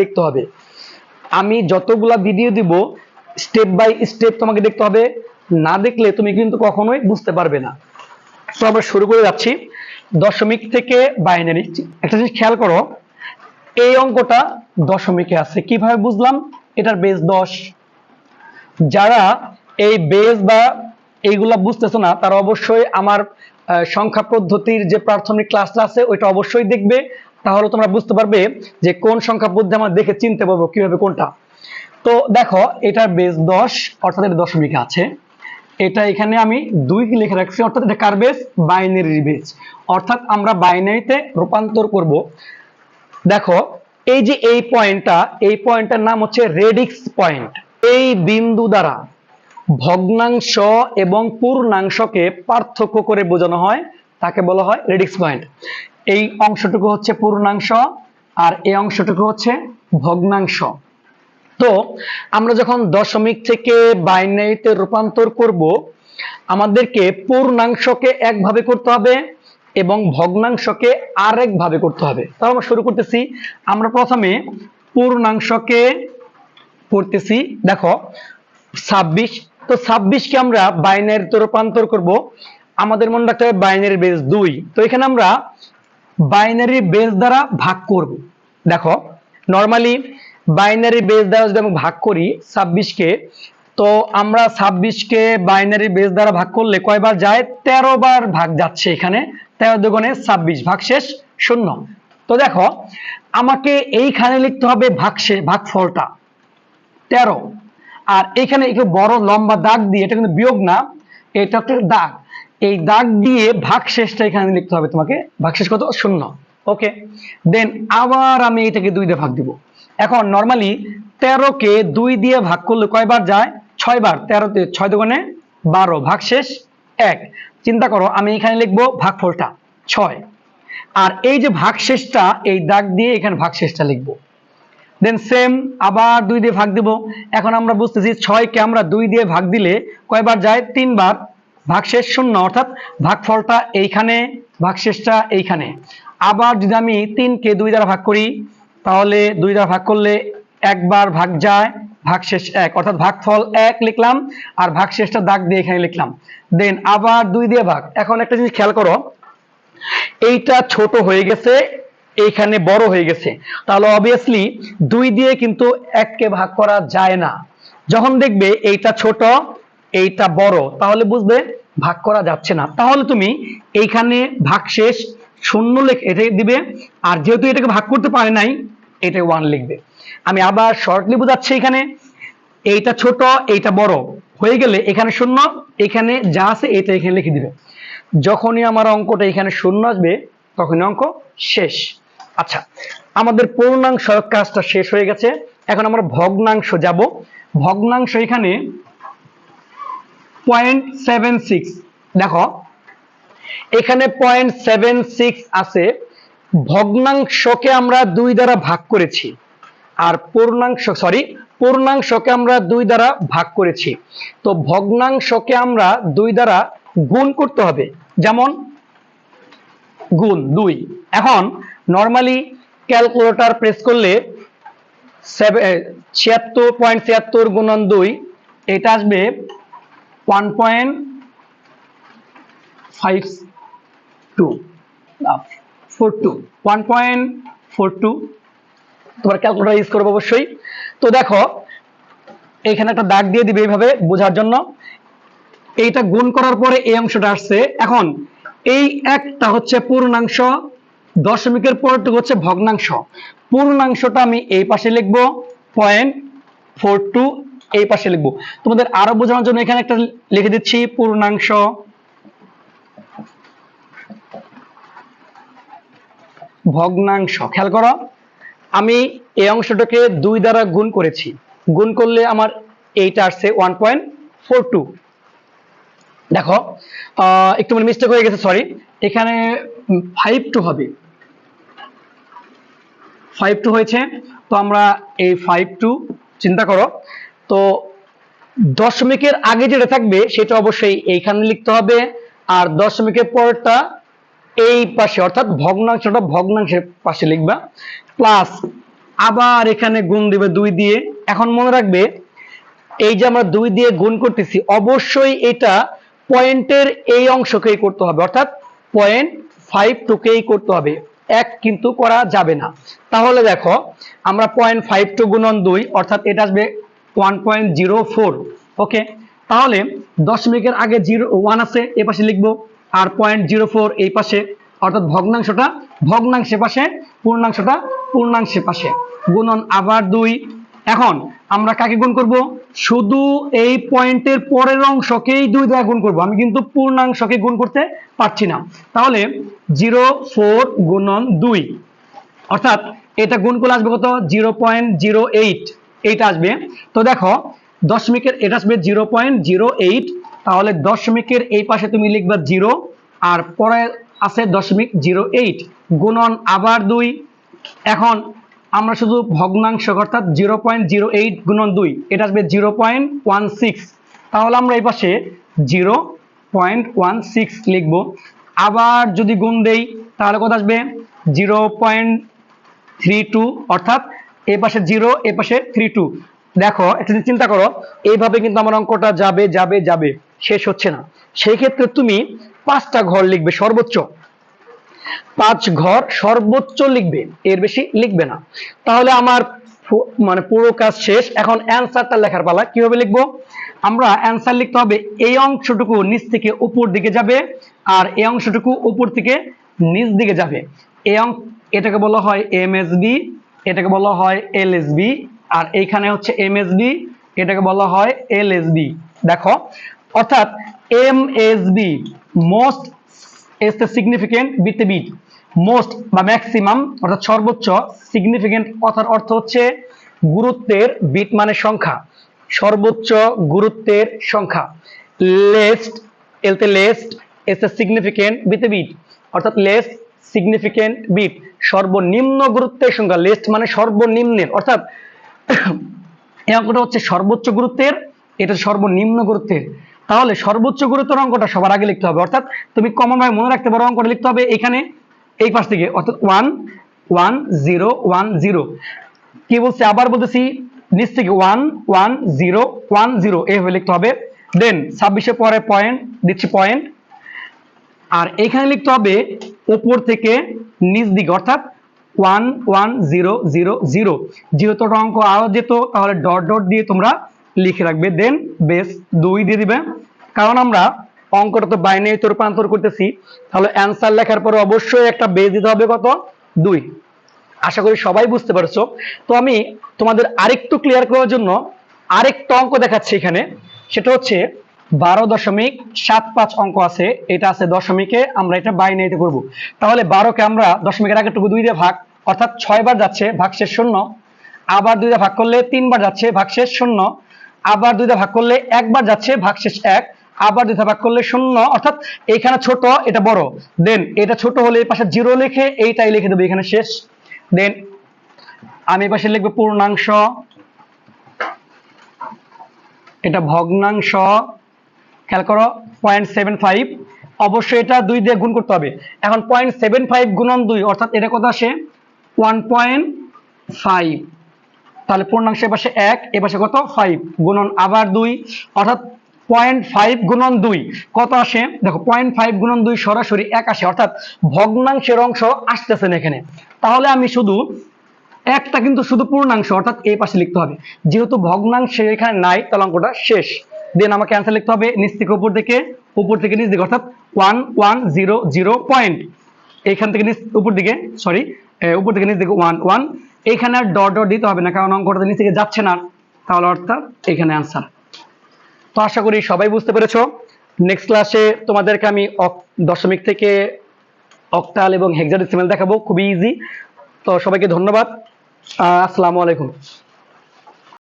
দেখতে হবে। আমি যতগুলা ভিডিও দিব স্টেপ বাই স্টেপ তোমাকে দেখতে হবে, না দেখলে তুমি কিন্তু কখনোই বুঝতে পারবে না। তো আমরা শুরু করে যাচ্ছি দশমিক থেকে বাইনারি। একটা জিনিস খেয়াল করো, এই অঙ্কটা দশমিকে আছে, কিভাবে বুঝলাম? এটার বেস 10। যারা এই বেস বা এইগুলা বুঝতেছো না তারা অবশ্যই আমার সংখ্যা পদ্ধতির যে প্রাথমিক ক্লাসটা আছে ওইটা অবশ্যই দেখবে, তাহলে তোমরা বুঝতে পারবে যে কোন সংখ্যা পদ্ধতি আমরা দেখে চিনতে পারবো কিভাবে কোনটা। তো দেখো এটার বেস 10 অর্থাৎ এটা দশমিকে আছে। এটা এখানে আমি 2 লিখে রাখছি, অর্থাৎ এটা কার বেস? বাইনারি বেস, অর্থাৎ আমরা বাইনারিতে রূপান্তর করব। দেখো এই যে এই পয়েন্টটার নাম হচ্ছে রেডিক্স পয়েন্ট। এই বিন্দু দ্বারা ভগ্নাংশ এবং পূর্ণাংশকে পার্থক্য করে বোঝানো হয়, তাকে বলা হয় রেডিক্স পয়েন্ট। এই অংশটুকু হচ্ছে পূর্ণাংশ আর এই অংশটুকু হচ্ছে ভগ্নাংশ। তো আমরা যখন দশমিক থেকে বাইনারিতে রূপান্তর করব, আমাদেরকে পূর্ণাংশকে একভাবে করতে হবে এবং ভগ্নাংশকে আরেক ভাবে করতে হবে। তাহলে আমরা শুরু করতেছি। আমরা প্রথমে পূর্ণাংশকে করতেছি। দেখো 26, তো 26 কে আমরা বাইনারিতে রূপান্তর করব। আমাদের মনে রাখতে হবে বাইনারি বেস 2, তো এখানে আমরা বাইনারি বেস দ্বারা ভাগ করব। দেখো নরমালি বাইনারি বেস দ্বারা যদি আমরা ভাগ করি 26 কে, তো আমরা 26 কে বাইনারি বেস দ্বারা ভাগ করলে কয়বার যায়? 13 বার ভাগ যাচ্ছে। এখানে 13 দুগুণে 26, ভাগশেষ 0। তো দেখো আমাকে এইখানে লিখতে হবে ভাগফলটা 13, আর এখানে একটু বড় লম্বা দাগ দিয়ে, এটা কিন্তু বিয়োগ না, এটা একটা দাগ, এই দাগ দিয়ে ভাগশেষটা এখানে লিখতে হবে তোমাকে। ভাগশেষ কত? 0। ওকে, দেন আবার আমি এটাকে 2 দিয়ে ভাগ দিব। এখন নরমালি 13 কে 2 দিয়ে ভাগ করলে কয়বার যায়? 6 বার। 13 তে 6 দুগুণে 12, ভাগশেষ 1। চিন্তা করো আমি এখানে লিখবো ভাগফলটা 6, আর এই যে ভাগশেষটা এই দাগ দিয়ে এখানে ভাগশেষটা লিখবো। দেন সেম আবার 2 দিয়ে ভাগ দিব। এখন আমরা বুঝতেছি 6 কে আমরা 2 দিয়ে ভাগ দিলে কয়বার যায়? 3 বার, ভাগশেষ 0, অর্থাৎ ভাগফলটা এইখানে, ভাগশেষটা এইখানে। আবার যদি আমি 3 কে 2 দ্বারা ভাগ করি, তাহলে 2 দ্বারা ভাগ করলে একবার ভাগ যায়, ভাগশেষ 1, অর্থাৎ ভাগফল 1 লিখলাম আর ভাগশেষটা দাগ দিয়ে এখানে লিখলাম। দেন আবার 2 দিয়ে ভাগ। এখন একটা জিনিস খেয়াল করো, এইটা ছোট হয়ে গেছে, এইখানে বড় হয়ে গেছে, তাহলে অবভিয়াসলি 2 দিয়ে কিন্তু 1 কে ভাগ করা যায় না। যখন দেখবে এইটা ছোট এইটা বড়, তাহলে বুঝবে ভাগ করা যাচ্ছে না। তাহলে তুমি এইখানে ভাগশেষ 0 লিখে এটা দিবে, আর যেহেতু এটাকে ভাগ করতে পারে নাই এটা 1 লিখবে। আমি আবার শর্টলি বোঝাচ্ছি, এখানে এইটা ছোট এইটা বড় হয়ে গেলে এখানে 0, এখানে যা আছে এটা এখানে লিখে দিবে। যখনই আমার অঙ্কটা এখানে 0 আসবে তখনই অঙ্ক শেষ। আচ্ছা, আমাদের পূর্ণাংশ কাজটা শেষ হয়ে গেছে, এখন আমরা ভগ্নাংশ যাব। ভগ্নাংশ এখানে 0.76, দেখো এখানে 0.76 আছে। ভগ্নাংশকে আমরা 2 দ্বারা ভাগ করেছি, আর পূর্ণাংশকে আমরা 2 দ্বারা ভাগ করেছি। তো ভগ্নাংশকে আমরা 2 দ্বারা গুণ করতে হবে, যেমন গুণ 2। এখন নরমালি ক্যালকুলেটর প্রেস করলে 76.76 গুণন 2, এটা আসবে 1.42 তোমার ক্যালকুলেটর ইউজ করবো অবশ্যই। তো দেখো এখানে একটা দাগ দিয়ে দিবে এইভাবে বোঝার জন্য। এইটা গুণ করার পরে এই অংশটা আসছে। এখন এই একটা হচ্ছে পূর্ণাংশ, দশমিকের পরেরটুকু হচ্ছে ভগ্নাংশ। পূর্ণাংশটা আমি এই পাশে লিখবো 0.42, এই পাশে লিখবো। তোমাদের আরো বোঝানোর জন্য এখানে একটা লিখে দিচ্ছি পূর্ণাংশ, ভগ্নাংশ। খেয়াল করো আমি এই অংশটাকে 2 দ্বারা গুণ করেছি, গুণ করলে আমার এইটা আসছে 1.42। দেখো একটু মিস্টেক হয়ে গেছে, সরি, এখানে 52 হবে, 52 হয়েছে। তো আমরা এই 52 চিন্তা করো, তো দশমিকের আগে যেটা থাকবে সেটা অবশ্যই এইখানে লিখতে হবে, আর দশমিকের পরেরটা এই পাশে, অর্থাৎ ভগ্নাংশটা ভগ্নাংশের পাশে লিখবা, প্লাস আবার এখানে গুণ দিবে 2 দিয়ে। এখন মনে রাখবে এই যে আমরা 2 দিয়ে গুণ করতেছি, অবশ্যই এটা পয়েন্টের এই অংশকেই করতে হবে, অর্থাৎ 0.52কেই করতে হবে, 1 কিন্তু করা যাবে না। তাহলে দেখো আমরা 0.52 গুণন 2 অর্থাৎ এটা আসবে 1.04। ওকে, তাহলে দশমিকের আগে 1 আছে, এই পাশে লিখবো, আর 0.04 এই পাশে, অর্থাৎ ভগ্নাংশটা ভগ্নাংশের পাশে, পূর্ণাংশটা পূর্ণাংশের পাশে, গুণন আবার 2। এখন আমরা কাকে গুণ করব? শুধু এই পয়েন্টের পরের অংশকেই 2 দ্বারা গুণ করব, আমি কিন্তু পূর্ণাংশকে গুণ করতে পারছি না। তাহলে 0.4 গুণন 2, অর্থাৎ এটা গুণ করলে আসবে কত? 0.08 এইটা আসবে। তো দেখো দশমিকের এটা আসবে 0.08, তাহলে দশমিকের এই পাশে তুমি লিখবা 0 আর পরে আছে 0.08 গুণন আবার 2। এখন আমরা শুধু ভগ্নাংশ অর্থাৎ 0.08 গুণন 2 এটা আসবে 0.16, তাহলে আমরা এই পাশে 0.16 লিখবো। আবার যদি গুণ দেই তাহলে কত আসবে? 0.32, অর্থাৎ এই পাশে 0 এই পাশে 32। দেখো একটু চিন্তা করো, এইভাবে কিন্তু আমার অঙ্কটা যাবে যাবে যাবে, শেষ হচ্ছে না। সেই ক্ষেত্রে তুমি 5টা ঘর লিখবে সর্বোচ্চ, 5 ঘর সর্বোচ্চ লিখবে, এর বেশি লিখবে না। তাহলে আমার মানে পুরো কাজ শেষ। এখন অ্যান্সারটা লেখার পালা। কিভাবে লিখবো? আমরা অ্যান্সার লিখতে হবে এই অংশটুকু নিচ থেকে উপর দিকে যাবে, আর এই অংশটুকু উপর থেকে নিচ দিকে যাবে। এটাকে বলা হয় এমএসবি, এটাকে বলা হয় এলএসবি, আর এইখানে হচ্ছে এমএসবি, এটাকে বলা হয় এলএসবি। দেখো অর্থাৎ MSB most is the significant with the bit, most বা ম্যাক্সিমাম অর্থাৎ সর্বোচ্চ, সিগনিফিকেন্ট কথার অর্থ হচ্ছে গুরুত্বের, বিট মানে সংখ্যা, সর্বোচ্চ গুরুত্বের সংখ্যা। লেস্ট এলতে least is the significant with the bit, অর্থাৎ লেস্ট সিগনিফিকেন্ট বিট, সর্বনিম্ন গুরুত্বের সংখ্যা। লেস্ট মানে সর্বনিম্নের, অর্থাৎ এই অঙ্কটা হচ্ছে সর্বোচ্চ গুরুত্বের, এটা সর্বনিম্ন গুরুত্বের। তাহলে সর্বোচ্চ গুরুত্বের অঙ্কটা সবার আগে লিখতে হবে, অর্থাৎ তুমি কমন ভাবে মনে রাখতে পারো অঙ্কটা লিখতে হবে এখানে এই পাশ থেকে, অর্থাৎ 1 1 0 1 0। কি বলছে আবার বলতেছি, নিচ থেকে 1 1 0 1 0 এইভাবে লিখতে হবে। দেন 26 পরে পয়েন্ট দিচ্ছি পয়েন্ট, আর এখানে লিখতে হবে উপর থেকে নিচ দিকে, অর্থাৎ 1 1 0 0 0। যেহেতু অঙ্ক আরো যেত তাহলে ডট ডট দিয়ে তোমরা লিখে রাখবে, দেন বেস 2 দিয়ে দিবে, কারণ আমরা অঙ্কটা তো বাইনারিতে রূপান্তর করতেছি। তাহলে অ্যান্সার লেখার পরে অবশ্যই একটা বেস দিতে হবে, কত? 2। আশা করি সবাই বুঝতে পারছো। তো আমি তোমাদের আরেকটু ক্লিয়ার করার জন্য আরেকটা অঙ্ক দেখাচ্ছি এখানে, সেটা হচ্ছে 12.75 অঙ্ক আছে, এটা আছে দশমিকে, আমরা এটা বাইনারিতে করব। তাহলে 12কে আমরা দশমিকের আগেরটুকু 2 দিয়ে ভাগ, অর্থাৎ 6 বার যাচ্ছে, ভাগশেষ 0। আবার 2 দিয়ে ভাগ করলে 3 বার যাচ্ছে, ভাগশেষ 0। আবার 2 দিয়ে ভাগ করলে 1 বার যাচ্ছে, ভাগশেষ 1। আবার 2 দিয়ে ভাগ করলে 0, অর্থাৎ এখানে ছোট এটা বড়। দেন এটা ছোট হলে এই পাশে 0 লিখে এইটাই লিখে দেবো এখানে, শেষ। দেন আমি এই পাশে লিখবো পূর্ণাংশ, এটা ভগ্নাংশ। খেয়াল করো 0.75, অবশ্যই এটা 2 দিয়ে গুণ করতে হবে। এখন 0.75 গুণন 2, অর্থাৎ এটা কত আসে? 1.5। তাহলে পূর্ণাংশের পাশে 1, এ পাশে কত? 5 গুণন আবার 2, অর্থাৎ 0.5 গুণন 2 কত আসে? দেখো 0.5 গুণন 2 সরাসরি 1 আসে, অর্থাৎ ভগ্নাংশের অংশ আসতেছে না এখানে। তাহলে আমি শুধু একটা কিন্তু শুধু পূর্ণাংশ, অর্থাৎ এই পাশে লিখতে হবে, যেহেতু ভগ্নাংশ এখানে নাই তাহলে অঙ্কটা শেষ। দেন আমাকে অ্যান্সার লিখতে হবে নিচ থেকে উপর দিকে, উপর থেকে নিচ দিকে, অর্থাৎ 1 1 0 0 পয়েন্ট, এইখান থেকে নিচ উপর দিকে, সরি উপর থেকে নিচ দিকে 1 1। এইখানে আর ডট ডট দিতে হবে না, কারণ অঙ্কটা নিচ থেকে যাচ্ছে না, তাহলে অর্থাৎ এখানে অ্যান্সার। তো আশা করি সবাই বুঝতে পেরেছো। নেক্সট ক্লাসে তোমাদেরকে আমি দশমিক থেকে অক্টাল এবং হেক্সাডেসিমাল দেখাবো, খুবই ইজি। তো সবাইকে ধন্যবাদ, আসসালামু আলাইকুম।